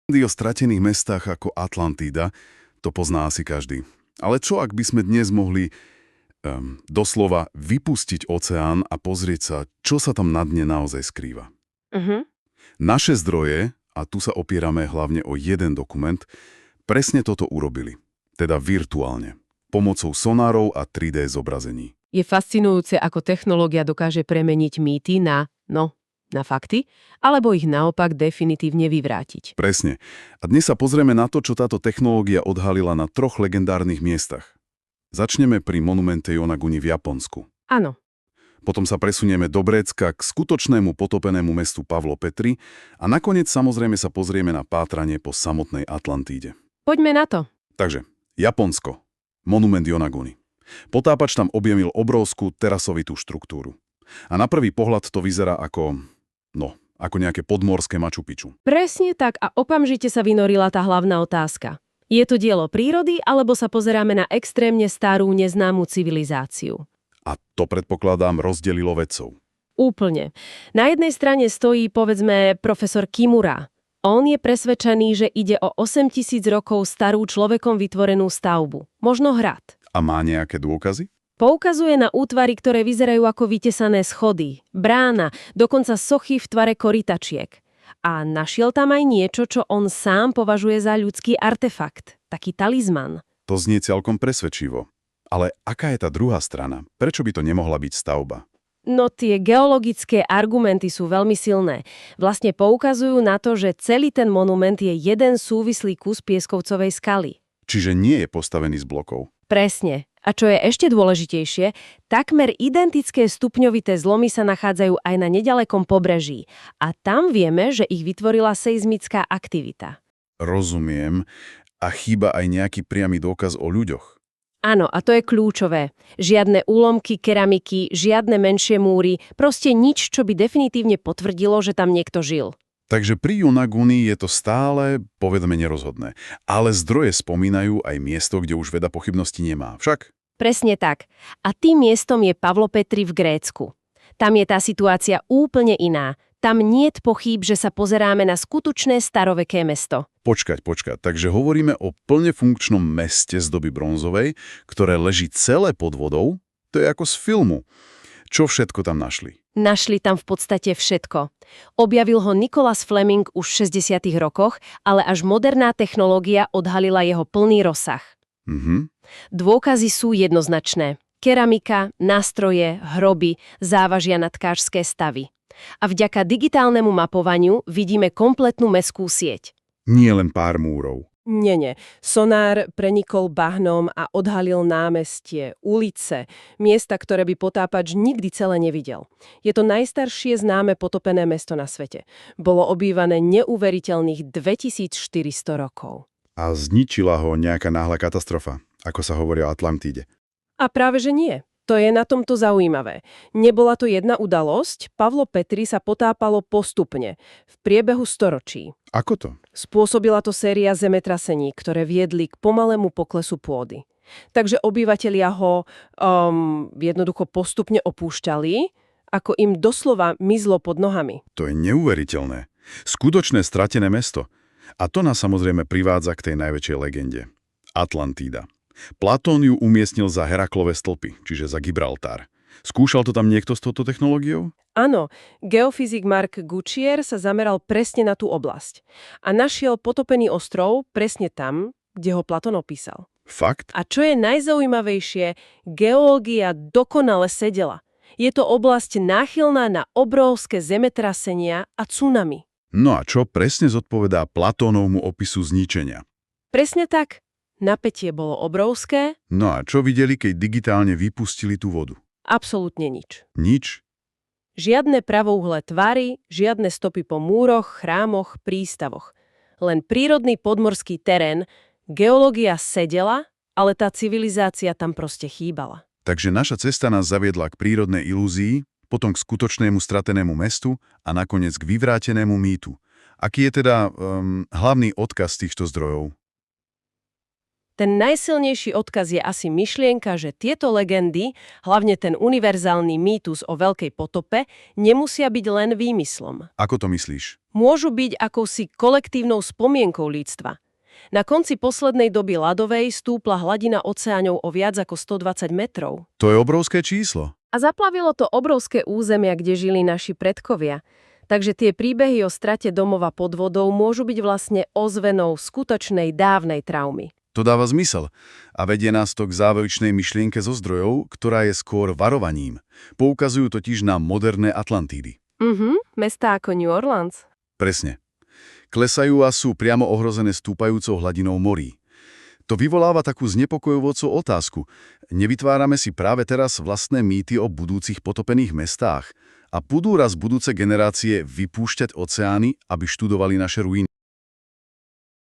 O stratených mestách ako Atlantída to pozná asi každý. Ale čo ak by sme dnes mohli doslova vypustiť oceán a pozrieť sa, čo sa tam na dne naozaj skrýva? Mhm. Naše zdroje, a tu sa opierame hlavne o jeden dokument, presne toto urobili. Teda virtuálne. Pomocou sonárov a 3D zobrazení. Je fascinujúce, ako technológia dokáže premeniť mýty na fakty, alebo ich naopak definitívne vyvrátiť. Presne. A dnes sa pozrieme na to, čo táto technológia odhalila na 3 legendárnych miestach. Začneme pri monumente Yonaguni v Japonsku. Áno. Potom sa presunieme do Brécka k skutočnému potopenému mestu Pavlo Petri a nakoniec samozrejme sa pozrieme na pátranie po samotnej Atlantíde. Poďme na to. Takže, Japonsko. Monument Yonaguni. Potápač tam objavil obrovskú terasovitú štruktúru. A na prvý pohľad to vyzerá ako nejaké podmorské Machu Picchu. Presne tak a okamžite sa vynorila tá hlavná otázka. Je to dielo prírody, alebo sa pozeráme na extrémne starú neznámu civilizáciu? A to, predpokladám, rozdelilo vedcov. Úplne. Na jednej strane stojí, povedzme, profesor Kimura. On je presvedčený, že ide o 8000 rokov starú človekom vytvorenú stavbu. Možno hrad. A má nejaké dôkazy? Poukazuje na útvary, ktoré vyzerajú ako vytesané schody, brána, dokonca sochy v tvare korytačiek. A našiel tam aj niečo, čo on sám považuje za ľudský artefakt. Taký talizman. To znie celkom presvedčivo. Ale aká je tá druhá strana? Prečo by to nemohla byť stavba? No tie geologické argumenty sú veľmi silné. Vlastne poukazujú na to, že celý ten monument je jeden súvislý kus pieskovcovej skaly. Čiže nie je postavený z blokov. Presne. A čo je ešte dôležitejšie, takmer identické stupňovité zlomy sa nachádzajú aj na nedalekom pobreží. A tam vieme, že ich vytvorila seizmická aktivita. Rozumiem. A chýba aj nejaký priamy dôkaz o ľuďoch. Áno, a to je kľúčové. Žiadne úlomky keramiky, žiadne menšie múry, proste nič, čo by definitívne potvrdilo, že tam niekto žil. Takže pri Yonaguni je to stále, povedme, nerozhodné. Ale zdroje spomínajú aj miesto, kde už veda pochybnosti nemá. Však? Presne tak. A tým miestom je Pavlo Petri v Grécku. Tam je tá situácia úplne iná. Tam niet pochýb, že sa pozeráme na skutočné staroveké mesto. Počkať. Takže hovoríme o plne funkčnom meste z doby bronzovej, ktoré leží celé pod vodou. To je ako z filmu. Čo všetko tam našli? Našli tam v podstate všetko. Objavil ho Nicholas Fleming už v 60. rokoch, ale až moderná technológia odhalila jeho plný rozsah. Dôkazy sú jednoznačné. Keramika, nástroje, hroby, závažia na tkáčské stavy. A vďaka digitálnemu mapovaniu vidíme kompletnú mestskú sieť. Nie len pár múrov. Nie. Sonár prenikol bahnom a odhalil námestie, ulice, miesta, ktoré by potápač nikdy celé nevidel. Je to najstaršie známe potopené mesto na svete. Bolo obývané neuveriteľných 2400 rokov. A zničila ho nejaká náhla katastrofa, ako sa hovorí o Atlantíde. A práve že nie. To je na tomto zaujímavé. Nebola to jedna udalosť, Pavlo Petri sa potápalo postupne, v priebehu storočí. Ako to? Spôsobila to séria zemetrasení, ktoré viedli k pomalému poklesu pôdy. Takže obyvatelia ho jednoducho postupne opúšťali, ako im doslova mizlo pod nohami. To je neuveriteľné. Skutočné stratené mesto. A to nás samozrejme privádza k tej najväčšej legende. Atlantída. Platón ju umiestnil za Heraklové stĺpy, čiže za Gibraltar. Skúšal to tam niekto s touto technológiou? Áno, geofyzik Mark Guccier sa zameral presne na tú oblasť a našiel potopený ostrov presne tam, kde ho Platón opísal. Fakt? A čo je najzaujímavejšie, geológia dokonale sedela. Je to oblasť náchylná na obrovské zemetrasenia a tsunami. No a čo presne zodpovedá Platónovmu opisu zničenia? Presne tak. Napätie bolo obrovské. No a čo videli, keď digitálne vypustili tú vodu? Absolútne nič. Nič? Žiadne pravouhlé tvary, žiadne stopy po múroch, chrámoch, prístavoch. Len prírodný podmorský terén, geológia sedela, ale tá civilizácia tam proste chýbala. Takže naša cesta nás zaviedla k prírodnej ilúzii, potom k skutočnému stratenému mestu a nakoniec k vyvrátenému mýtu. Aký je teda hlavný odkaz týchto zdrojov? Ten najsilnejší odkaz je asi myšlienka, že tieto legendy, hlavne ten univerzálny mýtus o veľkej potope, nemusia byť len výmyslom. Ako to myslíš? Môžu byť akousi kolektívnou spomienkou ľudstva. Na konci poslednej doby ľadovej stúpla hladina oceánov o viac ako 120 metrov. To je obrovské číslo. A zaplavilo to obrovské územia, kde žili naši predkovia. Takže tie príbehy o strate domova pod vodou môžu byť vlastne ozvenou skutočnej dávnej traumy. To dáva zmysel a vedie nás to k záverečnej myšlienke zo zdrojov, ktorá je skôr varovaním. Poukazujú totiž na moderné Atlantídy. Mestá ako New Orleans. Presne. Klesajú a sú priamo ohrozené stúpajúcou hladinou morí. To vyvoláva takú znepokojujúcu otázku. Nevytvárame si práve teraz vlastné mýty o budúcich potopených mestách? A budú raz budúce generácie vypúšťať oceány, aby študovali naše ruiny?